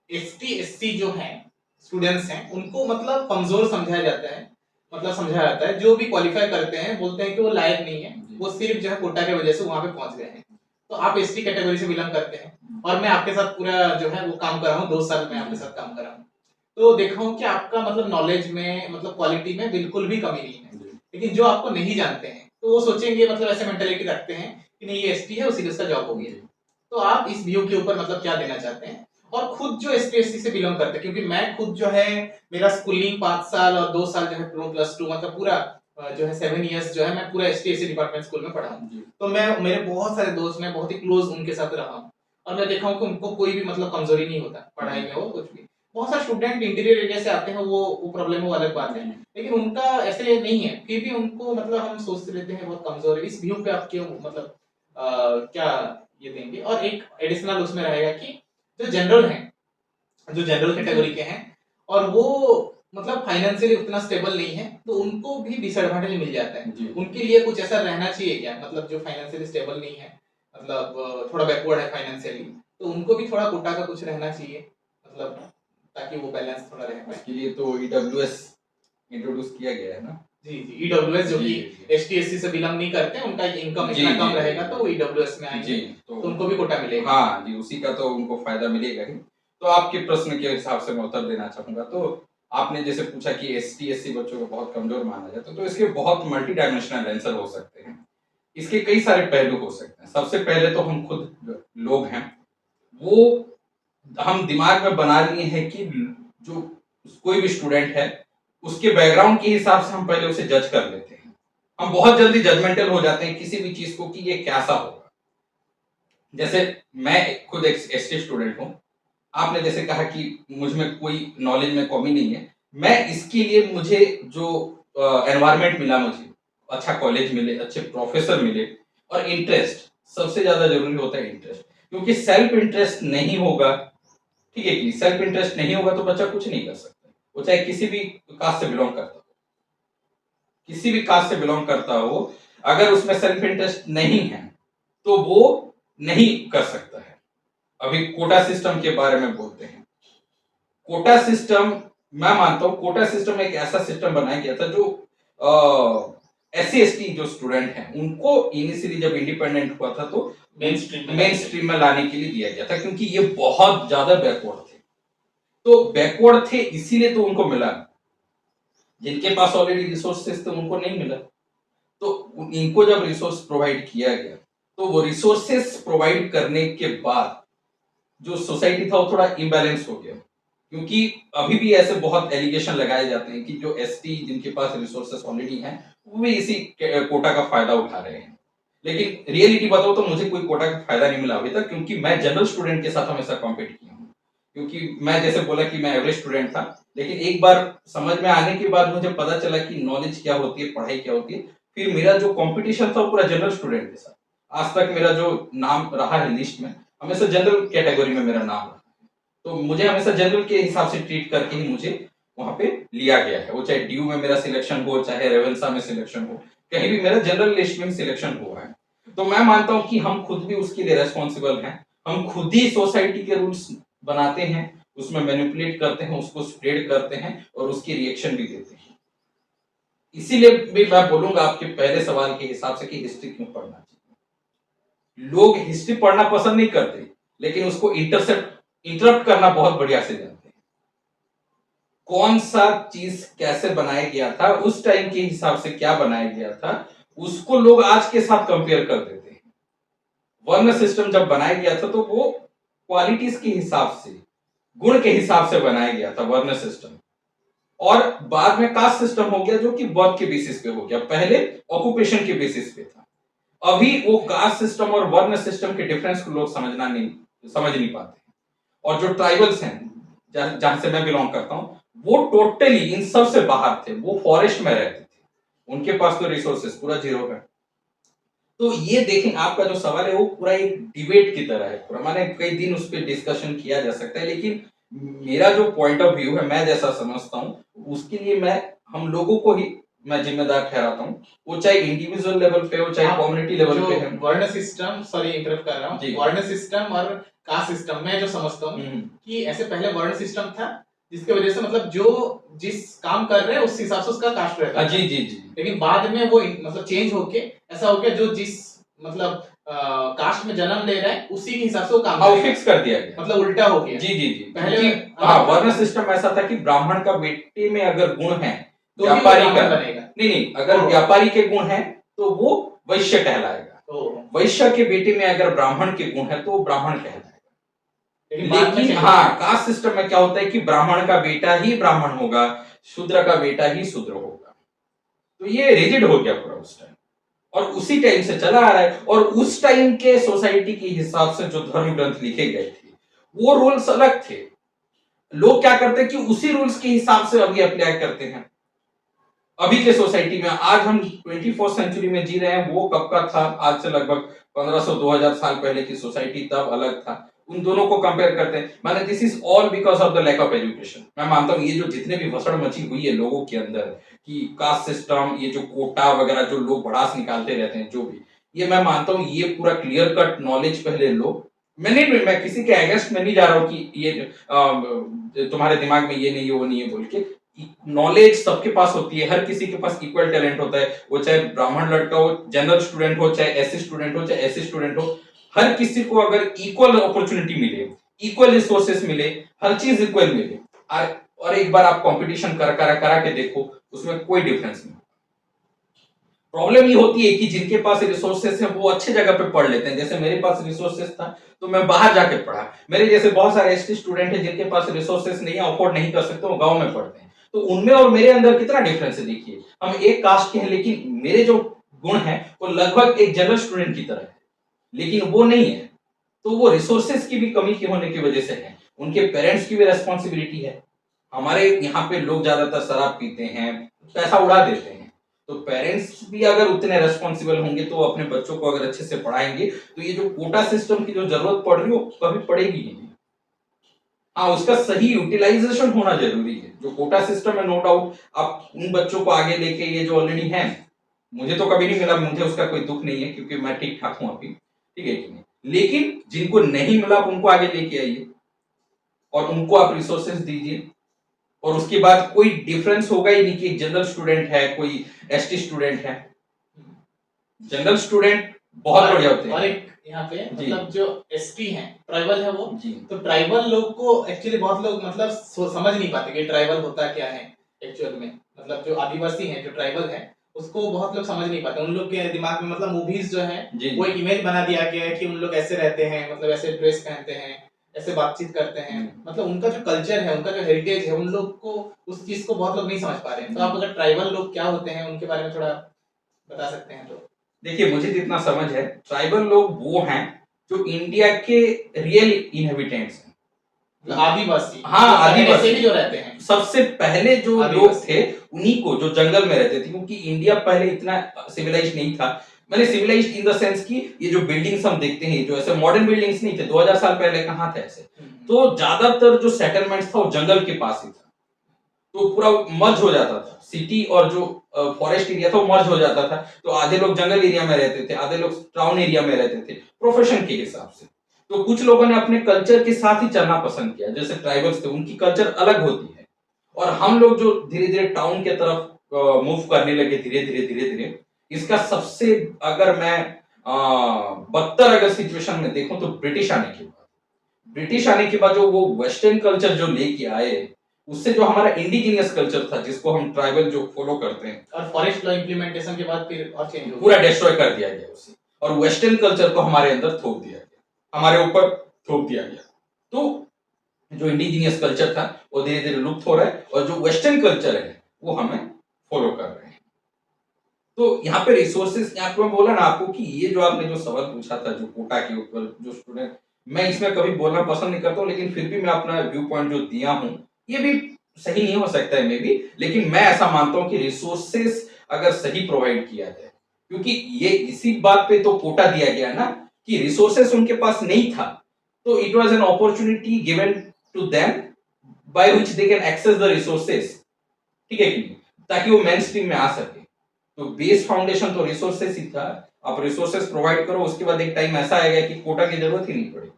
ST SC जो हैं students हैं उनको मतलब कमजोर समझाया जाता है, मतलब समझाया जाता है। जो भी क्वालिफाई करते हैं बोलते हैं कि वो लायक नहीं है, वो सिर्फ जो है कोटा की वजह से वहां पे पहुंच गए हैं। तो आप एसटी कैटेगरी से बिलोंग करते हैं और मैं आपके साथ पूरा जो है वो काम कर रहा हूँ, 2 साल में आपके साथ काम कर रहा हूँ। तो देखा हूँ कि आपका मतलब नॉलेज में मतलब क्वालिटी में बिल्कुल भी कमी नहीं है। लेकिन जो आपको नहीं जानते हैं तो वो सोचेंगे, मतलब ऐसे मेंटेलिटी रखते हैं कि नहीं ये एसटी है, उसी का जॉब हो गया। तो आप इस व्यू के ऊपर मतलब क्या देना चाहते हैं? और खुद जो एसपीएससी से बिलोंग करते हैं, क्योंकि मैं खुद जो है मेरा स्कूलिंग 5 साल और 2 साल जो है प्लस टू मतलब पूरा जो है 7 इयर्स जो है मैं पूरा एसटीएससी डिपार्टमेंट स्कूल में पढ़ा हूँ। तो मैं मेरे बहुत सारे दोस्त, मैं बहुत ही क्लोज उनके साथ रहा हूँ और मैं देखा हूँ कि उनको कोई भी मतलब कमजोरी नहीं होता पढ़ाई में, वो कुछ भी। बहुत सारे स्टूडेंट इंटीरियर एरिया से आते हैं, वो प्रॉब्लम वो अलग बात है, लेकिन उनका ऐसे नहीं है, फिर भी उनको मतलब हम सोचते रहते हैं बहुत कमजोर है। इस व्यू पे आप क्यों मतलब क्या ये देंगे? और एक एडिशनल उसमें रहेगा कि जो जनरल हैं, जो जनरल कैटेगरी के हैं और वो मतलब फाइनेंशियली उतना स्टेबल नहीं है, तो उनको भी डिसएडवांटेज मिल जाता है। उनके लिए कुछ ऐसा रहना चाहिए क्या, मतलब जो फाइनेंशियली स्टेबल नहीं है, मतलब थोड़ा बैकवर्ड है फाइनेंशियली, तो उनको भी थोड़ा कोटा का कुछ रहना चाहिए, मतलब ताकि वो बैलेंस थोड़ा रह पाए। इसके लिए तो ईडब्ल्यूएस इंट्रोड्यूस किया गया है ना। जी जी, ईडब्ल्यूएस जो कि एसटी एससी से बिलोंग नहीं करते, उनका इनकम इतना कम रहेगा तो वो ईडब्ल्यूएस में आएंगे, तो उनको भी कोटा मिलेगा। हाँ जी, उसी का तो उनको फायदा मिलेगा ही। तो आपके प्रश्न के हिसाब से मैं उत्तर देना चाहूंगा। तो आपने जैसे पूछा कि एसटी एससी बच्चों को बहुत कमजोर माना जाता है, तो इसके बहुत मल्टी डायमेंशनल आंसर हो सकते हैं। इसके कई सारे पहलू हो सकते हैं। सबसे पहले तो हम खुद लोग हैं, वो हम दिमाग में बना लिए हैं कि जो कोई भी स्टूडेंट है उसके बैकग्राउंड के हिसाब से हम पहले उसे जज कर लेते हैं। हम बहुत जल्दी जजमेंटल हो जाते हैं किसी भी चीज को कि ये कैसा होगा। जैसे मैं खुद एक एसटी स्टूडेंट हूँ। आपने जैसे कहा कि मुझ में कोई नॉलेज में कमी नहीं है, मैं इसके लिए मुझे जो एनवायरनमेंट मिला, मुझे अच्छा कॉलेज मिले, अच्छे प्रोफेसर मिले और इंटरेस्ट, सबसे ज्यादा जरूरी होता है इंटरेस्ट। क्योंकि सेल्फ इंटरेस्ट नहीं होगा, ठीक है कि सेल्फ इंटरेस्ट नहीं होगा तो बच्चा कुछ नहीं कर सकता। वो चाहे किसी भी कास्ट से बिलोंग करता हो, किसी भी कास्ट से बिलोंग करता हो, अगर उसमें सेल्फ इंटरेस्ट नहीं है तो वो नहीं कर सकता है। अभी कोटा सिस्टम के बारे में बोलते हैं। कोटा सिस्टम, मैं मानता हूं कोटा सिस्टम एक ऐसा सिस्टम बनाया गया था जो एससी एसटी जो स्टूडेंट हैं उनको इनिशियली जब इंडिपेंडेंट हुआ था तो मेन स्ट्रीम में लाने के लिए दिया गया था, क्योंकि ये बहुत ज्यादा बैकवर्ड थे। तो बैकवर्ड थे इसीलिए तो उनको मिला, जिनके पास ऑलरेडी रिसोर्सेस थे उनको नहीं मिला। तो इनको जब रिसोर्स प्रोवाइड किया गया तो वो रिसोर्सेस प्रोवाइड करने के बाद जो सोसाइटी था वो थोड़ा इम्बैलेंस हो गया। क्योंकि अभी भी ऐसे बहुत एलिगेशन लगाए जाते हैं कि जो एसटी जिनके पास रिसोर्सेस ऑलरेडी हैं वो भी इसी कोटा का फायदा उठा रहे हैं। लेकिन रियलिटी बताओ तो मुझे कोई कोटा का फायदा नहीं मिला अभी तक, क्योंकि मैं जनरल स्टूडेंट के साथ हमेशा कॉम्पीट किया हूँ। क्योंकि मैं जैसे बोला कि मैं एवरेज स्टूडेंट था, लेकिन एक बार समझ में आने के बाद मुझे पता चला कि नॉलेज क्या होती है, पढ़ाई क्या होती है। फिर मेरा जो कंपटीशन था वो पूरा जनरल स्टूडेंट के साथ। आज तक मेरा जो नाम रहा है लिस्ट में, हमेशा जनरल कैटेगरी में मेरा नाम रहा। तो मुझे हमेशा जनरल के हिसाब से ट्रीट करके ही मुझे वहां पे लिया गया है। वो चाहे ड्यू में मेरा सिलेक्शन हो, चाहे रेवेन्सा में सिलेक्शन हो, कहीं भी मेरा जनरल लिस्ट में सिलेक्शन हुआ है। तो मैं मानता हूं कि हम खुद भी उसके लिए रेस्पॉन्सिबल हैं। हम खुद ही सोसाइटी के रूल्स बनाते हैं, उसमें मैनिपुलेट करते हैं, उसको स्प्रेड करते हैं और उसकी रिएक्शन भी देते हैं। इसीलिए भी मैं बोलूंगा आपके पहले सवाल के हिसाब से कि हिस्ट्री क्यों पढ़ना चाहिए। लोग हिस्ट्री पढ़ना पसंद नहीं करते, लेकिन उसको इंटरप्ट करना बहुत बढ़िया से जानते हैं। कौन सा चीज कैसे बनाया गया था, उस टाइम के हिसाब से क्या बनाया गया था, उसको लोग आज के साथ कंपेयर कर देते हैं। वर्ण सिस्टम जब बनाया गया था तो वो क्वालिटीज के हिसाब से, गुण के हिसाब से बनाया गया था वर्ण सिस्टम। और बाद में कास्ट सिस्टम हो गया जो कि वर्क के बेसिस पे हो गया, पहले ऑक्यूपेशन के बेसिस पे था। अभी वो कास्ट सिस्टम और वर्ण सिस्टम के डिफरेंस को लोग समझ नहीं पाते। और जो ट्राइबल्स हैं जहां से मैं बिलोंग करता हूं, वो टोटली इन सब से बाहर थे। वो फॉरेस्ट में रहते थे, उनके पास तो रिसोर्सेस पूरा जीरो है। तो ये देखें, आपका जो सवाल है वो पूरा एक डिबेट की तरह है, पूरा माने कई दिन उस पर डिस्कशन किया जा सकता है। लेकिन मेरा जो पॉइंट ऑफ व्यू है, मैं जैसा समझता हूं उसके लिए मैं हम लोगों को ही मैं जिम्मेदार ठहराता हूँ, वो चाहे इंडिविजुअल लेवल पे हो चाहे आप कम्युनिटी लेवल जो पे है। वर्ण सिस्टम, सॉरी इंटरप्ट कर रहा जी। हूँ, वर्ण सिस्टम और कास्ट सिस्टम मैं जो समझता हूँ कि ऐसे पहले वर्ण सिस्टम था जिसकी वजह से मतलब जो जिस काम कर रहे हैं उस हिसाब से उसका कास्ट रहता है। जी जी जी। लेकिन बाद में वो मतलब चेंज होके ऐसा हो गया जो जिस मतलब कास्ट में जन्म ले रहा है उसी के हिसाब से वो काम हाँ, वो करेगा। फिक्स कर दिया गया, मतलब उल्टा हो गया। जी जी जी। पहले क्योंकि हाँ, वर्ण सिस्टम ऐसा था कि ब्राह्मण का बेटे में अगर गुण है, तो ही वो व्यापारी ब्राह्मण का बनेगा। नहीं, अगर ओह। व्यापारी के गुण है तो वो वैश्य कहलाएगा, ओह। वैश्य के बेटे में अगर ब्राह्मण के गुण है तो वो ब्राह्मण कहलाएगा। लेकिन बाद में लेकिन change हो हाँ, गया। कास्ट सिस्टम में क्या होता है कि ब्राह्मण का बेटा ही ब्राह्मण होगा, शूद्र का बेटा ही शूद्र होगा। तो ये रिजिड हो गया पूरा उस टाइम, और उसी टाइम से चला आ रहा है। और उस टाइम के सोसाइटी के हिसाब से जो धर्म ग्रंथ लिखे गए थे वो रूल्स अलग थे। लोग क्या करते हैं कि उसी रूल्स के हिसाब से अभी अप्लाई करते हैं। अभी के सोसाइटी में आज हम 24th सेंचुरी में जी रहे हैं, वो कब का था, आज से लगभग 1500-2000 साल पहले की सोसाइटी तब अलग था। उन दोनों को कंपेयर करते हैं, माने this is all because of the lack of education. मैं मानता हूं ये जो जितने भी भसड़ मची हुई है लोगों के अंदर कि कास्ट सिस्टम, ये जो कोटा वगैरह जो लोग भड़ास निकालते रहते हैं, जो भी, ये मैं मानता हूं ये पूरा क्लियर कट नॉलेज पहले लो। मैं किसी के अगेंस्ट में नहीं जा रहा हूं कि ये तुम्हारे दिमाग में ये नहीं है वो नहीं है बोल के। नॉलेज सबके पास होती है, हर किसी के पास इक्वल टैलेंट होता है, वो चाहे ब्राह्मण लड़का हो, जनरल स्टूडेंट हो, चाहे एससी स्टूडेंट हो, चाहे एससी स्टूडेंट हो, हर किसी को अगर इक्वल अपॉर्चुनिटी मिले, इक्वल रिसोर्सेस मिले, हर चीज इक्वल मिले, और एक बार आप कंपटीशन करा के देखो, उसमें कोई डिफरेंस नहीं। प्रॉब्लम ये होती है कि जिनके पास रिसोर्सेस है वो अच्छे जगह पे पढ़ लेते हैं। जैसे मेरे पास रिसोर्सेस था तो मैं बाहर जाके पढ़ा। मेरे जैसे बहुत सारे एसटी स्टूडेंट हैं जिनके पास रिसोर्सेस नहीं है, अफोर्ड नहीं कर सकते, वो गांव में पढ़ते हैं। तो उनमें और मेरे अंदर कितना डिफरेंस है देखिए। हम एक कास्ट के हैं लेकिन मेरे जो गुण है वो लगभग एक जनरल स्टूडेंट की तरह है, लेकिन वो नहीं है। तो वो रिसोर्सेस की भी कमी के होने की वजह से है, उनके पेरेंट्स की भी रेस्पॉन्सिबिलिटी है। हमारे यहाँ पे लोग ज्यादातर शराब पीते हैं, पैसा उड़ा देते हैं, तो पेरेंट्स भी अगर उतने रेस्पॉन्सिबल होंगे तो अपने बच्चों को अगर अच्छे से पढ़ाएंगे तो ये जो कोटा सिस्टम की जो जरूरत पड़ रही है वो कभी पड़ेगी ही नहीं। हाँ, उसका सही यूटिलाइजेशन होना जरूरी है। जो कोटा सिस्टम है, नो डाउट आप उन बच्चों को आगे लेके, ये जो ऑलरेडी है, मुझे तो कभी नहीं मिला, मुझे उसका कोई दुख नहीं है क्योंकि मैं ठीक ठाक हूं अभी, ठीक है कि नहीं। लेकिन जिनको नहीं मिला आप उनको आगे लेके आइए और उनको आप रिसोर्सेस दीजिए, और उसके बाद कोई डिफरेंस होगा ही नहीं कि एक जनरल स्टूडेंट है कोई एसटी स्टूडेंट है। जनरल स्टूडेंट बहुत बढ़िया होते हैं। और एक यहाँ पे मतलब जो एसटी हैं, ट्राइबल है वो जी। तो ट्राइबल लोग को एक्चुअली बहुत लोग मतलब समझ नहीं पाते कि ट्राइबल होता क्या है एक्चुअल में। मतलब जो आदिवासी हैं, जो ट्राइबल है, उसको बहुत लोग समझ नहीं पाते। उन लोग के दिमाग में मतलब मूवीज जो है वो एक इमेज बना दिया गया है कि उन लोग ऐसे रहते हैं, मतलब ऐसे ड्रेस पहनते हैं, ऐसे बातचीत करते हैं। मतलब उनका जो कल्चर है, उनका जो हेरिटेज है, उन लोग को उस चीज को बहुत लोग नहीं समझ पा रहे हैं। तो आप अगर ट्राइबल लोग क्या होते हैं उनके बारे में थोड़ा बता सकते हैं तो। देखिए, मुझे जितना समझ है, ट्राइबल लोग वो हैं जो इंडिया के रियल इनहेबिटेंट्स हैं, आदिवासी। हाँ, आदिवासी भी जो रहते हैं, सबसे पहले जो लोग थे उन्हीं को, जो जंगल में रहते थे, क्योंकि इंडिया पहले इतना सिविलाइज नहीं था। मैंने सिविलाइज इन द सेंस कि ये जो बिल्डिंग्स हम देखते हैं, जो ऐसे मॉडर्न बिल्डिंग्स नहीं थे, 2000 साल पहले कहाँ थे ऐसे। तो ज्यादातर जो सेटलमेंट्स था वो जंगल के पास ही था, तो पूरा मर्ज हो जाता था, सिटी और जो फॉरेस्ट एरिया था वो मर्ज हो जाता था। तो आधे लोग जंगल एरिया में रहते थे, आधे लोग टाउन एरिया में रहते थे, प्रोफेशन के हिसाब से। तो कुछ लोगों ने अपने कल्चर के साथ ही चलना पसंद किया, जैसे ट्राइबल्स थे, उनकी कल्चर अलग होती है। और हम लोग जो धीरे धीरे टाउन के तरफ मूव करने लगे, धीरे धीरे, इसका सबसे, अगर मैं बदतर अगर सिचुएशन में देखूं तो ब्रिटिश आने के बाद जो वो वेस्टर्न कल्चर जो लेके आए, उससे जो हमारा इंडिजिनियस कल्चर था जिसको हम ट्राइबल जो फॉलो करते हैं, और फॉरेस्ट लॉ इंप्लीमेंटेशन के बाद फिर और चेंज हो गया, पूरा डिस्ट्रॉय कर दिया गया उसे, और वेस्टर्न कल्चर को हमारे अंदर थोप दिया गया, हमारे ऊपर थोप दिया गया। तो जो इंडिजिनियस कल्चर था वो धीरे धीरे लुप्त हो रहा है, और जो वेस्टर्न कल्चर है वो हमें फॉलो कर रहे हैं। तो यहाँ पे रिसोर्सेस, यहाँ पे मैं बोला ना आपको कि ये जो आपने जो सवाल पूछा था जो कोटा के ऊपर, जो स्टूडेंट, मैं इसमें कभी बोलना पसंद नहीं करता हूँ, लेकिन फिर भी मैं अपना व्यू पॉइंट जो दिया हूँ, ये भी सही नहीं हो सकता है मे बी, लेकिन मैं ऐसा मानता हूँ कि रिसोर्सेस अगर सही प्रोवाइड किया जाए, क्योंकि ये इसी बात पे तो कोटा दिया गया ना कि रिसोर्सेस उनके पास नहीं था, तो it was an opportunity given to them by which they can access the resources, ठीक है कि नहीं। ताकि वो मेन स्ट्रीम में आ सके। तो बेस फाउंडेशन तो रिसोर्सेस ही था, आप रिसोर्सेस प्रोवाइड करो, उसके बाद एक टाइम ऐसा आएगा कि कोटा की जरूरत ही नहीं पड़ेगी।